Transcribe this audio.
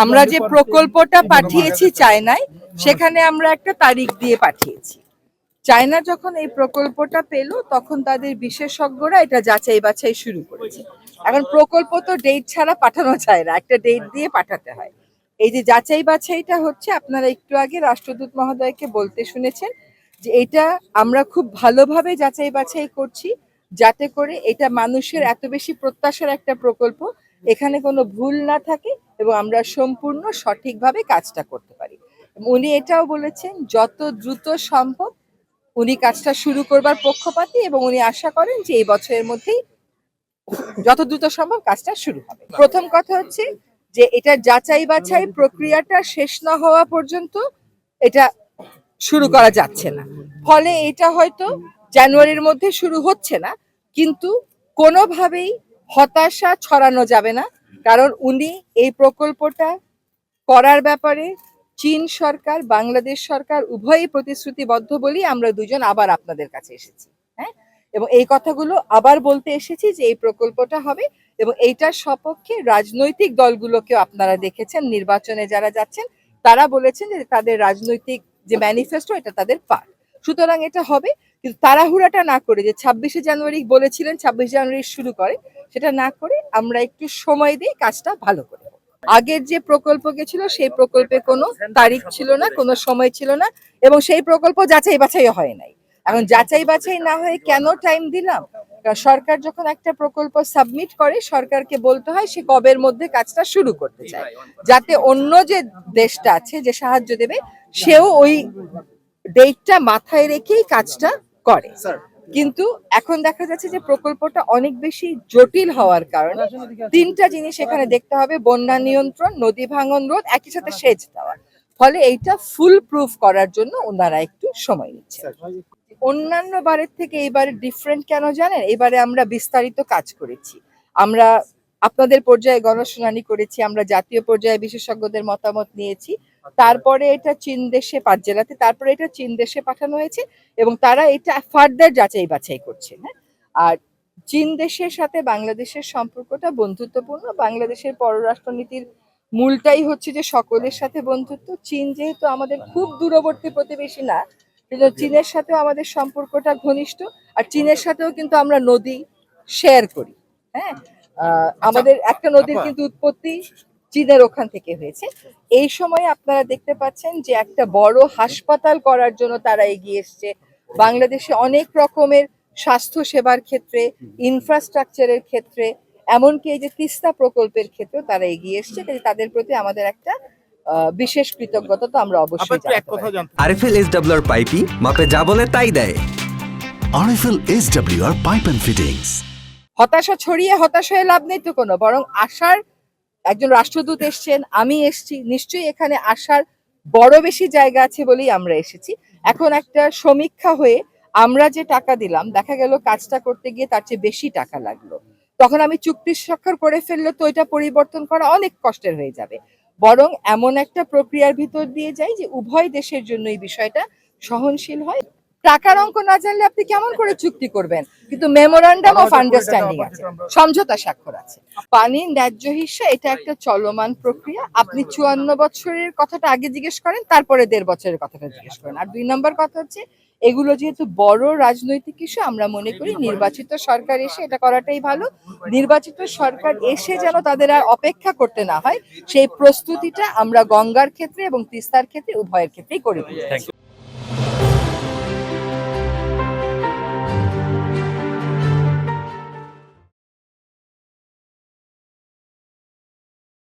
আমরা যে প্রকল্পটা পাঠিয়েছি চায়নায়, সেখানে আমরা একটা তারিখ দিয়ে পাঠিয়েছি। চায়না যখন এই প্রকল্পটা পেল, তখন তাদের বিশেষজ্ঞরা এটা যাচাই বাছাই শুরু করেছে। এখন প্রকল্প তো ডেট ছাড়া পাঠানো যায় না, একটা ডেট দিয়ে পাঠাতে হয়। এই যে যাচাই বাছাইটা হচ্ছে, আপনারা একটু আগে রাষ্ট্রদূত মহোদয়কে বলতে শুনেছেন যে এটা আমরা খুব ভালোভাবে যাচাই বাছাই করছি, যাতে করে এটা মানুষের এত বেশি প্রত্যাশার একটা প্রকল্প, এখানে কোনো ভুল না থাকে এবং আমরা সম্পূর্ণ সঠিকভাবে কাজটা করতে পারি। উনি এটাও বলেছেন যত দ্রুত সম্ভব উনি কাজটা শুরু করবার পক্ষপাতী, এবং উনি আশা করেন যে এই বছরের মধ্যেই যত দ্রুত সম্ভব কাজটা শুরু হবে। প্রথম কথা হচ্ছে যে এটা যাচাই বাছাই প্রক্রিয়াটা শেষ না হওয়া পর্যন্ত এটা শুরু করা যাচ্ছে না। ফলে এটা হয়তো জানুয়ারির মধ্যে শুরু হচ্ছে না, কিন্তু কোনোভাবেই হতাশা ছড়ানো যাবে না, কারণ উনি এই প্রকল্পটা করার ব্যাপারে চীন সরকার, বাংলাদেশ সরকার উভয়ই প্রতিশ্রুতিবদ্ধ বলেই আমরা দুজন আবার আপনাদের কাছে এসেছি। হ্যাঁ, এবং এই কথাগুলো আবার বলতে এসেছি যে এই প্রকল্পটা হবে, এবং এইটার সপক্ষে রাজনৈতিক দলগুলোকেও আপনারা দেখেছেন, নির্বাচনে যারা যাচ্ছেন তারা বলেছেন যে তাদের রাজনৈতিক যে ম্যানিফেস্টো এটা তাদের পার্ট। সুতরাং এটা হবে, কিন্তু তাড়াহুড়াটা না করে যে 26শে জানুয়ারি বলেছিলেন 26 জানুয়ারি শুরু করে, সেটা না করে আমরা একটু সময় দিই কাজটা ভালো করে। আগের যে প্রকল্প গেছিল সেই প্রকল্পে কোনো তারিখ ছিল না, কোনো সময় ছিল না, এবং সেই প্রকল্প যাচাই বাছাই হয় নাই। এখন যাচাই বাছাই না হয়ে কেন টাইম দিলাম? কারণ সরকার যখন একটা প্রকল্প সাবমিট করে, সরকারকে বলতে হয় সে কবের মধ্যে কাজটা শুরু করতে চায়, যাতে অন্য যে দেশটা আছে যে সাহায্য দেবে সেও ওই ডেটটা মাথায় রেখেই কাজটা করে। কিন্তু এখন দেখা যাচ্ছে যে প্রকল্পটা অনেক বেশি জটিল হওয়ার কারণে তিনটা জিনিস এখানে দেখতে হবে: বন্যা নিয়ন্ত্রণ, নদী ভাঙন রোধ, একই সাথে সেচ দেওয়া। ফলে এইটা ফুল প্রুফ করার জন্য ওনারা একটু সময় নিচ্ছে। অন্যান্য বারের থেকে এবারে ডিফারেন্ট কেন জানেন? এবারে আমরা বিস্তারিত কাজ করেছি। আমরা আপনাদের পর্যায়ে গণশুনানি করেছি, আমরা জাতীয় পর্যায়ে বিশেষজ্ঞদের মতামত নিয়েছি, তারপরে এটা চীন দেশে 5 জেলাতে, তারপরে এটা চীন দেশে পাঠানো হয়েছে এবং তারা এটা ফার্দার যাচাই বাছাই করছে। হ্যাঁ, আর চীন দেশের সাথে বাংলাদেশের সম্পর্কটা বন্ধুত্বপূর্ণ। বাংলাদেশের পররাষ্ট্রনীতির মূলটাই হচ্ছে যে সকলের সাথে বন্ধুত্ব। চীন যেহেতু আমাদের খুব দূরবর্তী প্রতিবেশী না, কিন্তু চীনের সাথেও আমাদের সম্পর্কটা ঘনিষ্ঠ, আর চীনের সাথেও কিন্তু আমরা নদী শেয়ার করি। হ্যাঁ, আমাদের একটা নদীর কিন্তু উৎপত্তি চীনের ওখান থেকে হয়েছে। এই সময় আপনারা দেখতে পাচ্ছেন যে একটা বড় হাসপাতাল করার জন্য তারা এগিয়ে এসছে। বাংলাদেশে অনেক রকমের স্বাস্থ্য সেবার ক্ষেত্রে, ইনফ্রাস্ট্রাকচারের ক্ষেত্রে, এমনকি এই যে তিস্তা প্রকল্পের ক্ষেত্রেও তারা এগিয়ে এসছে। তাদের প্রতি আমাদের একটা বিশেষ কৃতজ্ঞতা তো আমরা অবশ্যই জানাতে পারি। আরএফএল এসডব্লিউআর পাইপই মাপে যা বলে তাই দেয়। RFL SWR pipe and fittings. হতাশা ছড়িয়ে হতাশ হয়ে লাভ নেই তো কোনো, বরং আশার একজন রাষ্ট্রদূত এসছেন, আমি এসছি, নিশ্চয়ই এখানে আসার বড় বেশি জায়গা আছে বলেই আমরা এসেছি। এখন একটা সমীক্ষা হয়ে আমরা যে টাকা দিলাম, দেখা গেল কাজটা করতে গিয়ে তার চেয়ে বেশি টাকা লাগলো, তখন আমি চুক্তি স্বাক্ষর করে ফেললে তো এটা পরিবর্তন করা অনেক কষ্টের হয়ে যাবে। বরং এমন একটা প্রক্রিয়ার ভিতর দিয়ে যাই যে উভয় দেশের জন্য এই বিষয়টা সহনশীল হয়। টাকার অঙ্ক না জানলে আপনি কেমন করে চুক্তি করবেন? কিন্তু মেমোরান্ডাম অফ আন্ডারস্ট্যান্ডিং আছে, সমঝোতা স্বাক্ষর আছে। পানির ন্যায্য হিস্যা এটা একটা চলমান প্রক্রিয়া। আপনি 54 বছরের কথাটা আগে জিজ্ঞেস করেন, তারপরে 1.5 বছরের কথাটা জিজ্ঞেস করেন। আর 2 নম্বর কথা হচ্ছে, এগুলো যেহেতু বড় রাজনৈতিক ইস্যু, আমরা মনে করি নির্বাচিত সরকার এসে এটা করাটাই ভালো। নির্বাচিত সরকার এসে যেন তাদের আর অপেক্ষা করতে না হয়, সেই প্রস্তুতিটা আমরা গঙ্গার ক্ষেত্রে এবং তিস্তার ক্ষেত্রে উভয়ের ক্ষেত্রেই করে দিই।